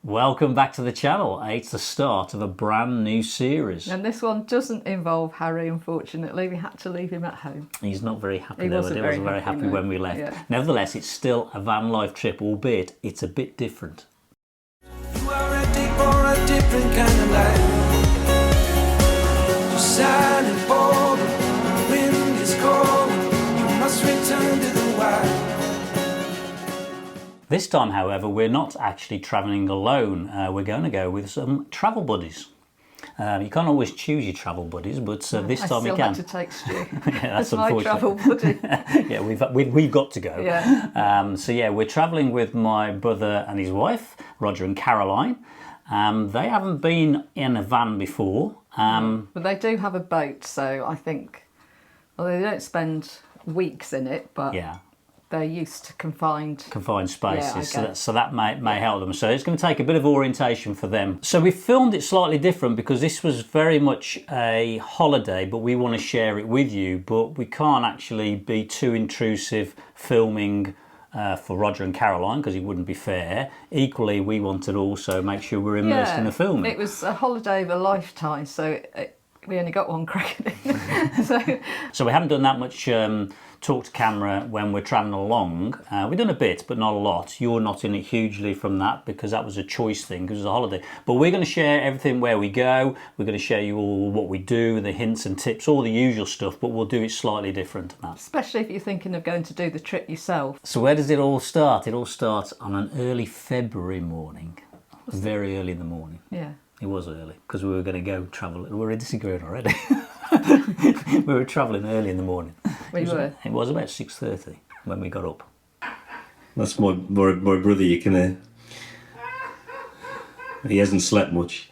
Welcome back to the channel. It's the start of a brand new series. And this one doesn't involve Harry, unfortunately. We had to leave him at home. He's not very happy He there, wasn't very happy no. when we left. Yeah. Nevertheless, it's still a van life trip, albeit it's a bit different. You are ready for a different kind of life. You're silent, bold, the wind is cold. You must return to the wild. This time, however, we're not actually travelling alone. We're going to go with some travel buddies. You can't always choose your travel buddies, but this time you can. I still had to take Stu. Yeah, that's my travel unfortunate. buddy. Yeah, we've got to go. Yeah. So yeah, we're travelling with my brother and his wife, Roger and Caroline. They haven't been in a van before. But they do have a boat, so I think, well, they don't spend weeks in it, but Yeah. they're used to confined Spaces, Yeah, so that may help them. So it's going to take a bit of orientation for them. So we filmed it slightly different because this was very much a holiday, but we want to share it with you, but we can't actually be too intrusive filming for Roger and Caroline because it wouldn't be fair. Equally, we wanted to also make sure we're immersed in the filming. It was a holiday of a lifetime, so we only got one crack at it. So we haven't done that much talk to camera when we're travelling along. We've done a bit, but not a lot. You're not in it hugely from that because that was a choice thing, because it was a holiday. But we're going to share everything where we go. We're going to share you all what we do, the hints and tips, all the usual stuff, but we'll do it slightly different than that. Especially if you're thinking of going to do the trip yourself. So where does it all start? It all starts on an early February morning. Very early in the morning. Yeah. It was early because we were going to go travel. We were disagreeing already. We were travelling early in the morning. It was about 6:30 when we got up. That's my brother. You can. He hasn't slept much.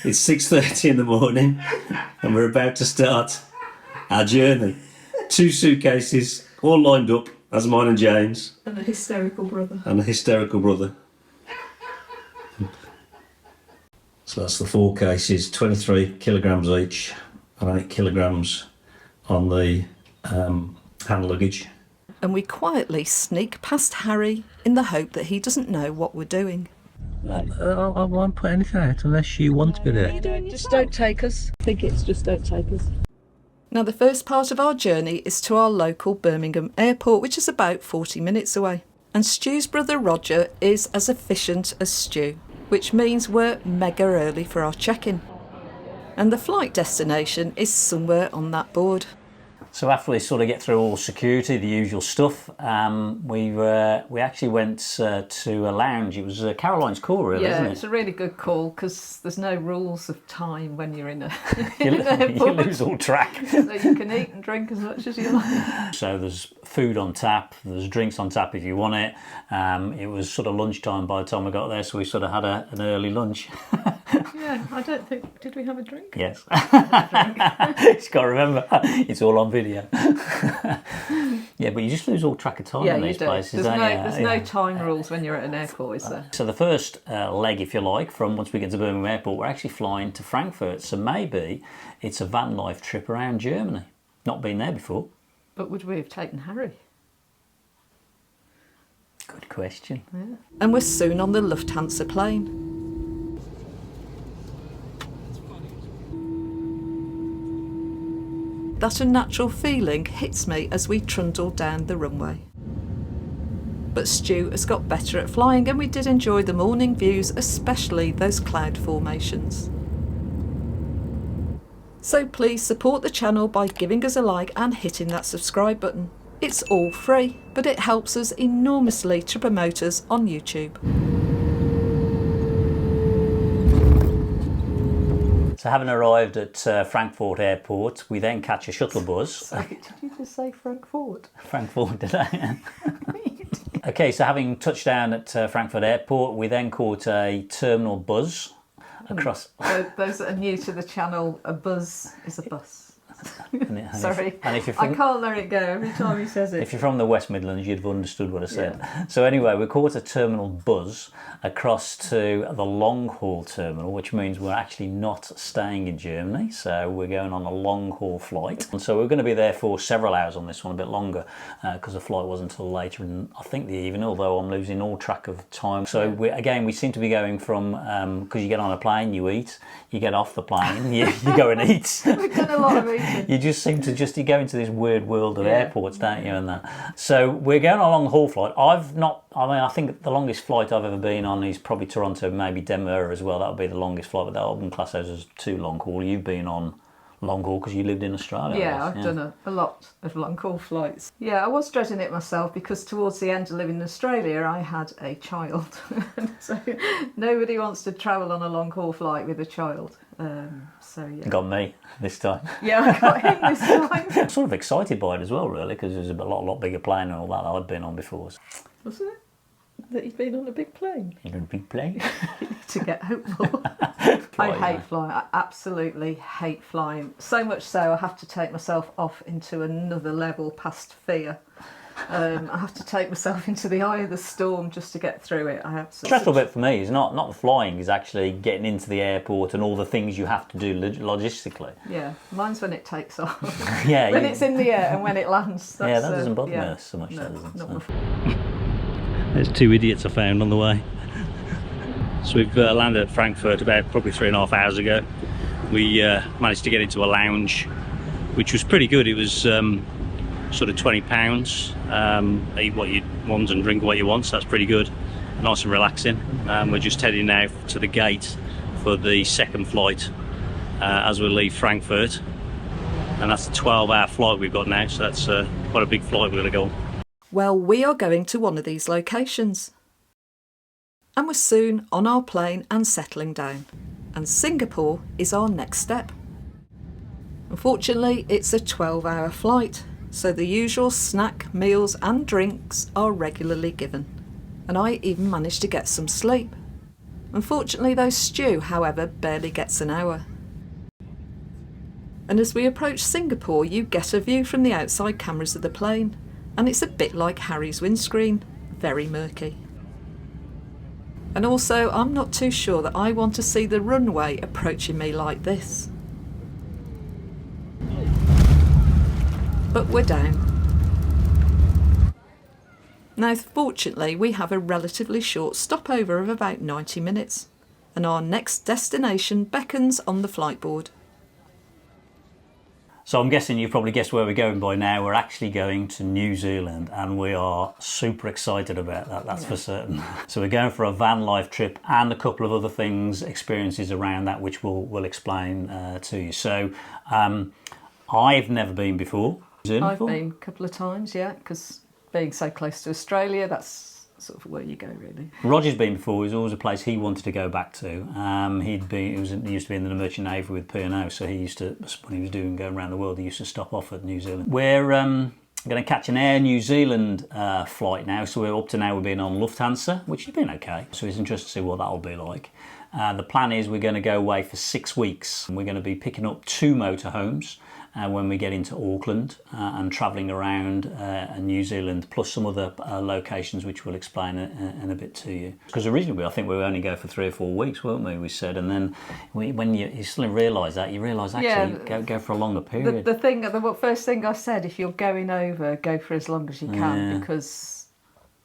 It's 6:30 in the morning, and we're about to start our journey. 2 suitcases, all lined up, as mine and James. And a hysterical brother. So that's the 4 cases, 23 kilograms each, and 8 kilograms on the hand luggage. And we quietly sneak past Harry in the hope that he doesn't know what we're doing. I won't put anything out unless you want to be there. Just don't take us. I think it's just don't take us. Now, the first part of our journey is to our local Birmingham airport, which is about 40 minutes away. And Stu's brother Roger is as efficient as Stu, which means we're mega early for our check-in. And the flight destination is somewhere on that board. So after we sort of get through all security, the usual stuff, we actually went to a lounge. It was Caroline's call, really, isn't it? Yeah, it's a really good call because there's no rules of time when you're in an You airport. lose all track. So you can eat and drink as much as you like. So there's food on tap, there's drinks on tap if you want it. It was sort of lunchtime by the time we got there, so we sort of had an early lunch. Yeah, I don't think... Did we have a drink? Yes. Just got to remember, it's all on video. Yeah, but you just lose all track of time in these places. There's no time rules when you're at an airport, is there? So the first leg, if you like, from once we get to Birmingham Airport, we're actually flying to Frankfurt. So maybe it's a van life trip around Germany. Not been there before. But would we have taken Harry? Good question. Yeah. And we're soon on the Lufthansa plane. That unnatural feeling hits me as we trundle down the runway. But Stu has got better at flying, and we did enjoy the morning views, especially those cloud formations. So please support the channel by giving us a like and hitting that subscribe button. It's all free, but it helps us enormously to promote us on YouTube. So having arrived at Frankfurt Airport, we then catch a shuttle bus. Sorry, did you just say Frankfurt? Frankfurt, did I? Okay, so having touched down at Frankfurt Airport, we then caught a terminal bus across... So those that are new to the channel, a bus is a bus. Sorry, and if you're I from, can't let it go every time he says it. if you're from the West Midlands, you'd have understood what I said. So anyway, we caught a terminal buzz across to the long haul terminal, which means we're actually not staying in Germany. So we're going on a long haul flight. And so we're going to be there for several hours on this one, a bit longer, because the flight wasn't until later in, I think, the evening, although I'm losing all track of time. So we seem to be going from, because you get on a plane, you eat, you get off the plane, you go and eat. We've done a lot of eating. You just seem to you go into this weird world of airports, don't you, and that. So we're going on a long haul flight. I think the longest flight I've ever been on is probably Toronto, maybe Denver as well. That would be the longest flight, but that wouldn't class those as too long haul. You've been on long haul because you lived in Australia. Yeah, I've done a lot of long haul flights. Yeah, I was dreading it myself because towards the end of living in Australia, I had a child. So nobody wants to travel on a long haul flight with a child. So yeah. Got me this time. Yeah, I got him this time. I'm sort of excited by it as well, really, because there's a lot bigger plane and all that I'd been on before. Wasn't it? That you've been on a big plane? You know, big plane. To get hopeful. I hate flying. I absolutely hate flying. So much so I have to take myself off into another level past fear. I have to take myself into the eye of the storm just to get through it. The stressful bit for me is not the flying, is actually getting into the airport and all the things you have to do logistically. Yeah, mine's when it takes off. Yeah, when it's in the air and when it lands. That doesn't bother me so much. No, that doesn't. not So. There's two idiots I found on the way. So we've landed at Frankfurt about probably 3.5 hours ago. We managed to get into a lounge, which was pretty good. It was sort of £20. Eat what you want and drink what you want, so that's pretty good. Nice and relaxing. We're just heading now to the gate for the second flight as we leave Frankfurt. And that's a 12-hour flight we've got now, so that's quite a big flight we're going to go on. Well, we are going to one of these locations. And we're soon on our plane and settling down. And Singapore is our next step. Unfortunately, it's a 12-hour flight, so the usual snack, meals and drinks are regularly given. And I even managed to get some sleep. Unfortunately, though, Stu, however, barely gets an hour. And as we approach Singapore, you get a view from the outside cameras of the plane. And it's a bit like Harry's windscreen, very murky. And also, I'm not too sure that I want to see the runway approaching me like this. But we're down. Now, fortunately, we have a relatively short stopover of about 90 minutes, and our next destination beckons on the flight board. So I'm guessing you've probably guessed where we're going by now. We're actually going to New Zealand and we are super excited about that, that's for certain. So we're going for a van life trip and a couple of other things, experiences around that, which we'll explain to you. So I've never been before. I've been a couple of times, yeah, because being so close to Australia, that's sort of where you go, really. Roger's been before. It was always a place he wanted to go back to. He used to be in the Merchant Navy with P&O, so he used to, when he was going around the world, he used to stop off at New Zealand. We're going to catch an Air New Zealand flight now, so we're up to now we've been on Lufthansa, which has been okay, so it's interesting to see what that'll be like. The plan is we're going to go away for 6 weeks, and we're going to be picking up 2 motorhomes when we get into Auckland and travelling around New Zealand, plus some other locations which we'll explain in a bit to you. Because originally I think we were only go for 3 or 4 weeks, weren't we? We said, and then when you suddenly realise that, you realise actually go for a longer period. The first thing I said, if you're going over, go for as long as you can, because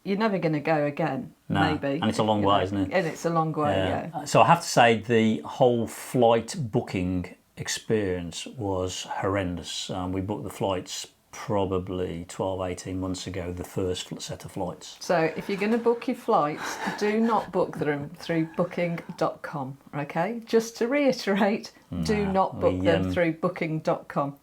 you're never going to go again. No. Maybe. And it's a long way, isn't it? And it's a long way, yeah. So I have to say the whole flight booking experience was horrendous. We booked the flights probably 12-18 months ago, the first set of flights. So if you're going to book your flights, do not book them through booking.com, okay? Just to reiterate, do not book them through booking.com.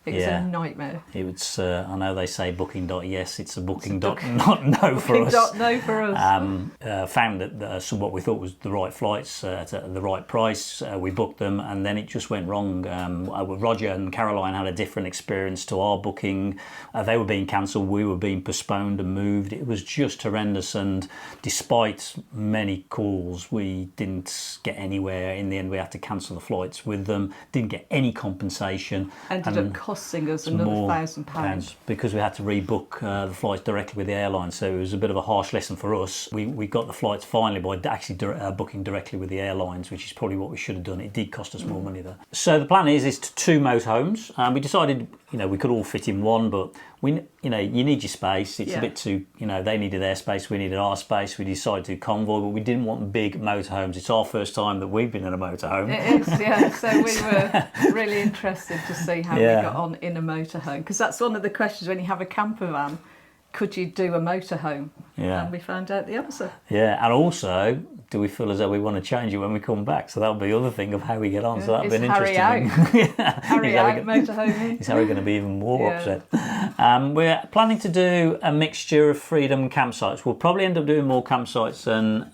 It was a nightmare. It was. I know they say booking.yes, it's a booking.not no for us. No for us. Found that some what we thought was the right flights at the right price. We booked them, and then it just went wrong. Roger and Caroline had a different experience to our booking. They were being cancelled, we were being postponed and moved. It was just horrendous, and despite many calls, we didn't get anywhere. In the end, we had to cancel the flights with them. Didn't get any compensation. Ended up costing us another £1,000 because we had to rebook the flights directly with the airline. So it was a bit of a harsh lesson for us. We got the flights finally by actually booking directly with the airlines, which is probably what we should have done. It did cost us more money though. So the plan is to 2 motorhomes. We decided, we could all fit in one, but you need your space. It's a bit too, they needed their space, we needed our space. We decided to convoy, but we didn't want big motorhomes. It's our first time that we've been in a motorhome. It is, yeah. So we were really interested to see how we got on in a motorhome, because that's one of the questions when you have a camper van. Could you do a motorhome? Yeah. And we found out the answer. Yeah, and also, do we feel as though we want to change it when we come back? So that'll be the other thing of how we get on. So that'll be an interesting thing. Harry out, motorhoming. Is Harry going to be even more upset? We're planning to do a mixture of freedom campsites. We'll probably end up doing more campsites than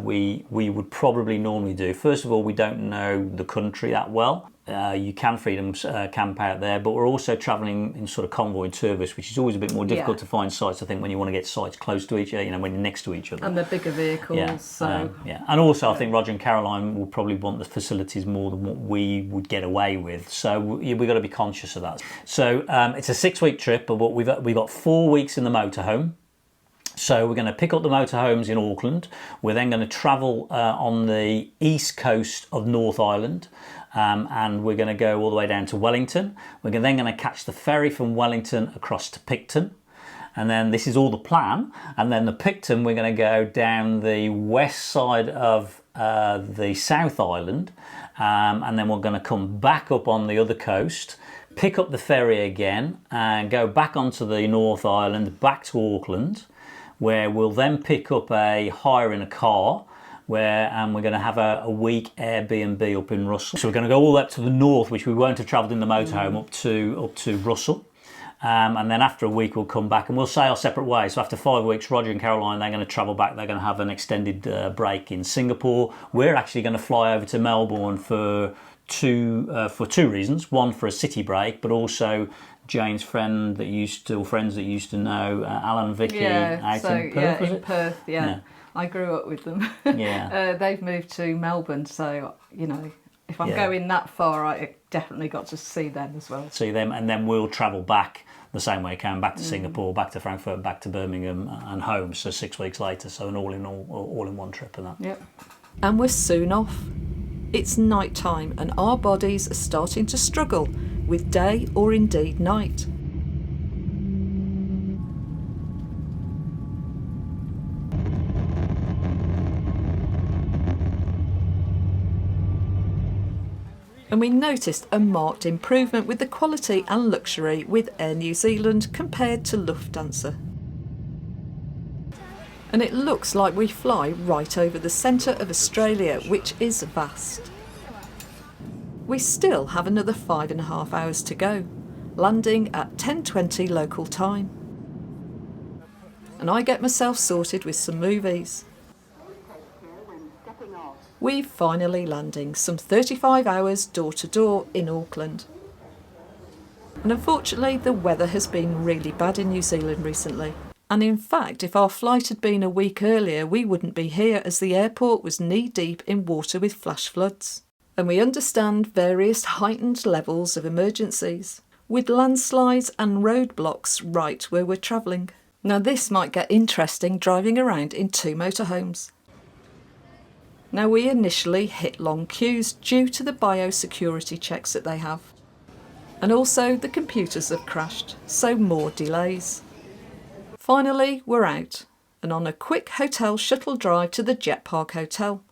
we would probably normally do. First of all, we don't know the country that well. You can freedom camp out there, but we're also travelling in sort of convoy service, which is always a bit more difficult to find sites, I think, when you want to get sites close to each other, when you're next to each other. And the bigger vehicles, And also I think Roger and Caroline will probably want the facilities more than what we would get away with. So we've got to be conscious of that. So it's a 6-week trip, but we've got 4 weeks in the motorhome. So we're going to pick up the motorhomes in Auckland. We're then going to travel on the east coast of North Island. And we're going to go all the way down to Wellington. We're then going to catch the ferry from Wellington across to Picton. And then this is all the plan. And then the Picton, we're going to go down the west side of the South Island. And then we're going to come back up on the other coast, pick up the ferry again, and go back onto the North Island, back to Auckland, where we'll then pick up a hire in a car, where we're going to have a week Airbnb up in Russell. So we're going to go all up to the north, which we won't have travelled in the motorhome, up to Russell. And then after a week we'll come back and we'll sail separate ways. So after 5 weeks, Roger and Caroline, they're going to travel back. They're going to have an extended break in Singapore. We're actually going to fly over to Melbourne for two reasons. One, for a city break, but also Jane's friends that used to know Alan and Vicky out in Perth. In Perth, yeah. I grew up with them. Yeah. They've moved to Melbourne, so if I'm going that far, I definitely got to see them as well. See them, and then we'll travel back the same way, back to Singapore, back to Frankfurt, back to Birmingham, and home. So 6 weeks later, so an all in one trip and that. Yep. And we're soon off. It's night time, and our bodies are starting to struggle with day or indeed night. And we noticed a marked improvement with the quality and luxury with Air New Zealand compared to Lufthansa. And it looks like we fly right over the centre of Australia, which is vast. We still have another 5.5 hours to go, landing at 10:20 local time. And I get myself sorted with some movies. We're finally landing, some 35 hours door to door in Auckland. And unfortunately, the weather has been really bad in New Zealand recently. And in fact, if our flight had been a week earlier, we wouldn't be here, as the airport was knee-deep in water with flash floods. And we understand various heightened levels of emergencies, with landslides and roadblocks right where we're travelling. Now this might get interesting driving around in 2 motorhomes. Now we initially hit long queues due to the biosecurity checks that they have. And also the computers have crashed, so more delays. Finally, we're out and on a quick hotel shuttle drive to the Jet Park Hotel,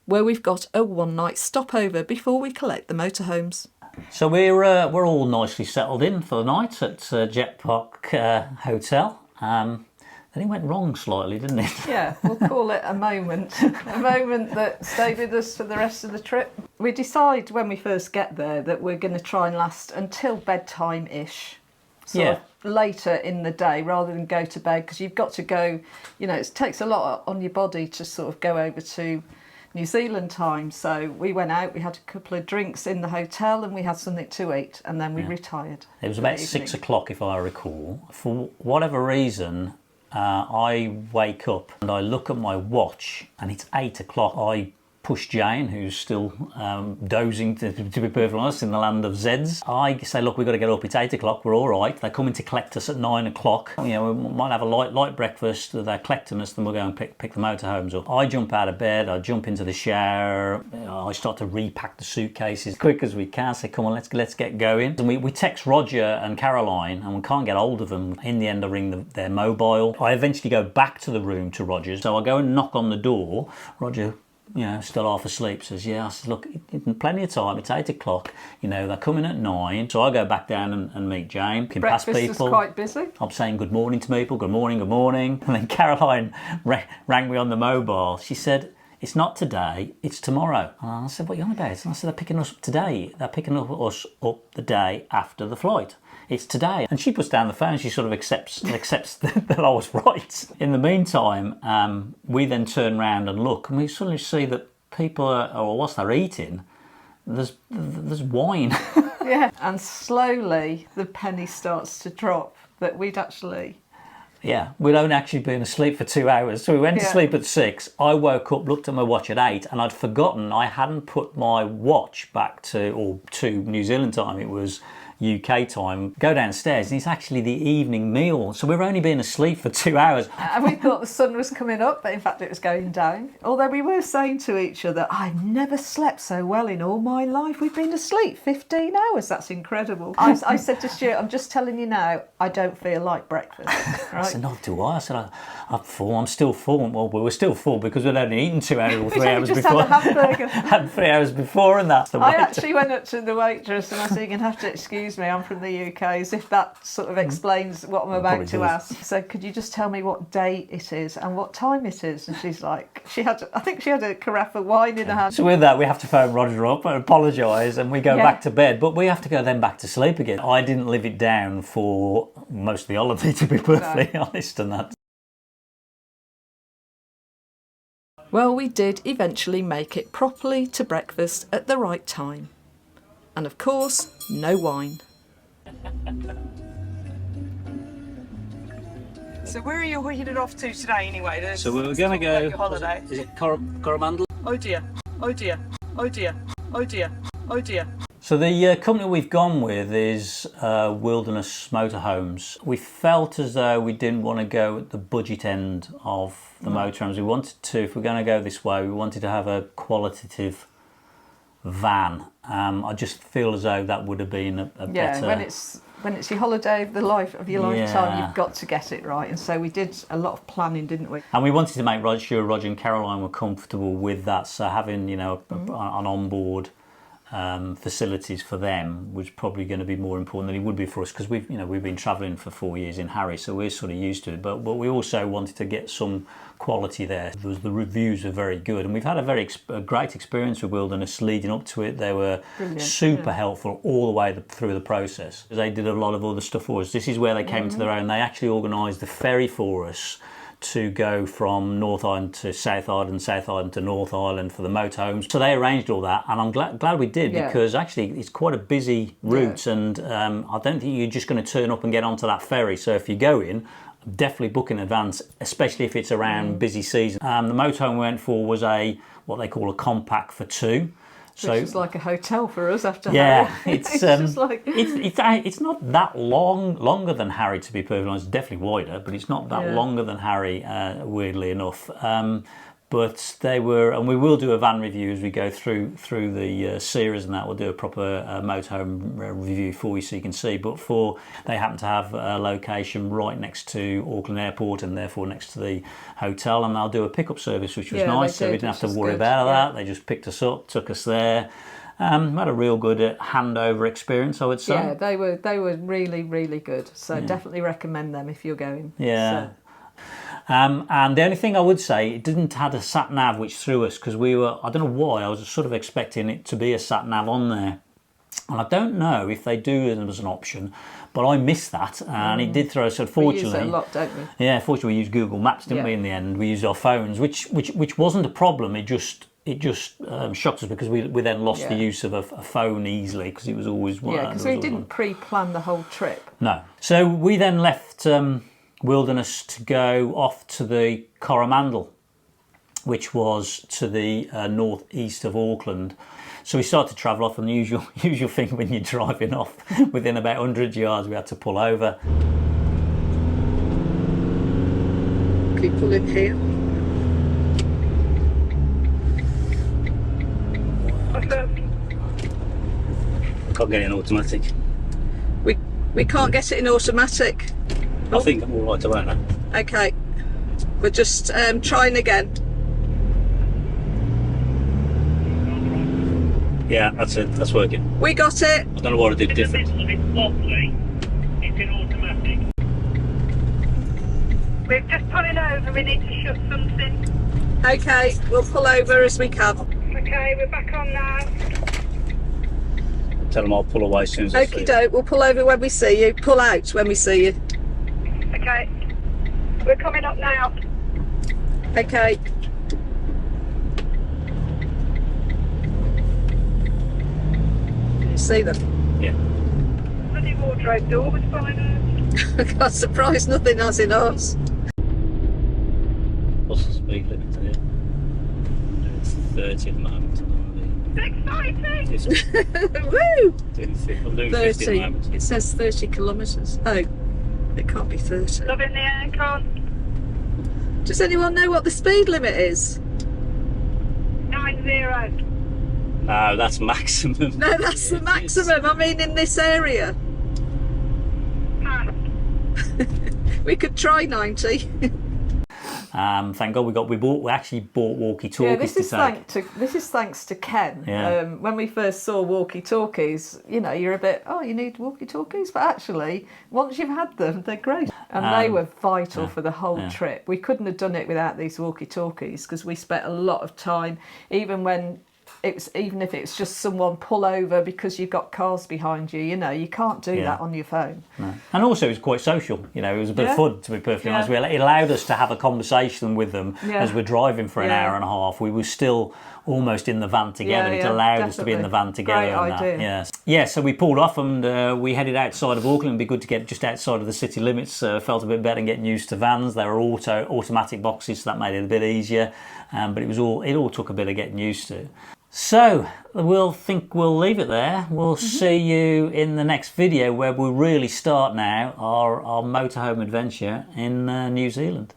where we've got a one-night stopover before we collect the motorhomes. So we're all nicely settled in for the night at Jet Park Hotel. Then it went wrong slightly, didn't it? Yeah, we'll call it a moment that stayed with us for the rest of the trip. We decide when we first get there that we're going to try and last until bedtime-ish, sort of later in the day, rather than go to bed, because you've got to go, you know, it takes a lot on your body to sort of go over to New Zealand time. So we went out, we had a couple of drinks in the hotel and we had something to eat, and then we retired. It was about 6 o'clock, if I recall. For whatever reason, I wake up and I look at my watch and it's 8 o'clock. I push Jane, who's still dozing, to be perfectly honest, in the land of Zeds. I say, look, we've got to get up. It's 8 o'clock. We're all right. They're coming to collect us at 9 o'clock. You know, we might have a light breakfast. They're collecting us, then we'll go and pick the motorhomes up. I jump out of bed. I jump into the shower. I start to repack the suitcases as quick as we can. Say, come on, let's get going. And we text Roger and Caroline, and we can't get hold of them. In the end, I ring their mobile. I eventually go back to the room to Roger's. So I go and knock on the door. Roger, you know, still half asleep, says, yeah. I said, look, plenty of time, it's 8 o'clock, you know, they're coming at 9. So I go back down and meet Jane. Breakfast was quite busy. I'm saying good morning to people, good morning. And then Caroline rang me on the mobile. She said, it's not today, it's tomorrow. And I said, what are you on about? And I said, they're picking us up today. They're picking us up the day after the flight. It's today. And she puts down the phone. She sort of accepts that I was right. In the meantime, we then turn around and look, and we suddenly see that people or whilst they're eating, there's wine. Yeah, and slowly the penny starts to drop that we'd actually... Yeah, we'd only actually been asleep for 2 hours. So we went to sleep at 6. I woke up, looked at my watch at 8, and I'd forgotten I hadn't put my watch back to New Zealand time. It was UK time. Go downstairs and it's actually the evening meal. So we've only been asleep for 2 hours. And we thought the sun was coming up, but in fact it was going down. Although we were saying to each other, I've never slept so well in all my life. We've been asleep 15 hours. That's incredible. I said to Stuart, I'm just telling you now, I don't feel like breakfast. Right? I said, not do I. I said, I'm full. I'm still full. Well, we were still full because we'd only eaten 2 hours or 3 hours before. Had a hamburger. Had 3 hours before, and that's the I actually went up to the waitress and I said, you're going to have to excuse me, I'm from the UK, as if that sort of explains what I'm about to ask. So could you just tell me what day it is and what time it is? And she's like, I think she had a carafe of wine in her hand. So with that, we have to phone Roger up and apologise, and we go back to bed, but we have to go then back to sleep again. I didn't live it down for most of the holiday, to be perfectly honest, and that. Well, we did eventually make it properly to breakfast at the right time. And of course, no wine. So where are you headed off to today anyway? So we were going to go, holiday. is it Coromandel? Oh dear, oh dear, oh dear, oh dear, oh dear. So the company we've gone with is Wilderness Motorhomes. We felt as though we didn't want to go at the budget end of the motorhomes. We wanted to, if we're going to go this way, we wanted to have a qualitative van. I just feel as though that would have been a better... when it's your holiday, the life of your lifetime, you've got to get it right. And so we did a lot of planning, didn't we? And we wanted to make sure Roger and Caroline were comfortable with that. So having, you know, an onboard facilities for them was probably going to be more important than it would be for us, because we've been travelling for 4 years in Harry, so we're sort of used to it. But we also wanted to get some quality there. The reviews were very good, and we've had a great experience with Wilderness leading up to it. They were super helpful all the way through the process. They did a lot of other stuff for us. This is where they came to their own. They actually organised the ferry for us to go from North Island to South Island, South Island to North Island for the motorhomes. So they arranged all that, and I'm glad we did, because actually it's quite a busy route, and I don't think you're just going to turn up and get onto that ferry. So if you go in, definitely book in advance, especially if it's around busy season. The motorhome we went for was what they call a compact for two. So it's like a hotel for us after Harry. It's just like... it's not that longer than Harry, to be perfectly honest. It's definitely wider, but it's not that longer than Harry, weirdly enough. But they were, and we will do a van review as we go through the series, and that we'll do a proper motorhome review for you so you can see. But they happen to have a location right next to Auckland Airport, and therefore next to the hotel, and they'll do a pickup service, which was nice, so we didn't have to worry about that. They just picked us up, took us there. Had a real good handover experience, I would say. Yeah, they were really, really good. So definitely recommend them if you're going. Yeah. So. And the only thing I would say, it didn't have a sat nav which threw us, because we were, I don't know why, I was sort of expecting it to be a sat nav on there. And I don't know if they do it as an option, but I missed that, and it did throw us. Unfortunately, we use it a lot, don't we? Yeah, fortunately we used Google Maps, didn't we? In the end, we used our phones, which wasn't a problem. It just shocked us, because we then lost the use of a phone easily, because it was always because we didn't pre-plan the whole trip. No. So we then left Wilderness to go off to the Coromandel, which was to the northeast of Auckland. So we started to travel off, and the usual thing when you're driving off, within about 100 yards we had to pull over. Keep pulling here. Can't get it in automatic. We can't get it in automatic. I think I'm all right, I won't know. Okay, we're just trying again. Yeah, that's it. That's working. We got it. I don't know what I did different. It's wobbly. It's in automatic. We're just pulling over. We need to shut something. Okay, we'll pull over as we can. Okay, we're back on now. Tell them I'll pull away as soon as I see Okie it. doke, we'll pull over when we see you. Pull out when we see you. Okay, we're coming up now. Okay. Can you see them? Yeah. Bloody wardrobe door was fine. I got surprised nothing has in ours. What's the speed limit here? It's 30 at the moment. It's exciting! Woo! I'm doing 50 at the 30. moment. It says 30 kilometres. Oh, it can't be 30. Loving the aircon. Does anyone know what the speed limit is? 90. No, that's maximum. No, that's the maximum. I mean, in this area. Pass. We could try 90. Thank God we actually bought walkie-talkies. Yeah, this is thanks to Ken. Yeah. When we first saw walkie-talkies, you're a bit, you need walkie-talkies, but actually, once you've had them, they're great, and they were vital for the whole trip. We couldn't have done it without these walkie-talkies, because we spent a lot of time, even if it's just someone pull over because you've got cars behind you, you can't do that on your phone. No. And also it was quite social, it was a bit of fun, to be perfectly honest. It allowed us to have a conversation with them as we're driving for an hour and a half. We were still almost in the van together. It allowed us to be in the van together. Great idea. Yeah, so we pulled off, and we headed outside of Auckland. It'd be good to get just outside of the city limits. Felt a bit better and getting used to vans. They were automatic boxes, so that made it a bit easier. But it all took a bit of getting used to. So we'll leave it there. We'll see you in the next video, where we'll really start now our motorhome adventure in New Zealand.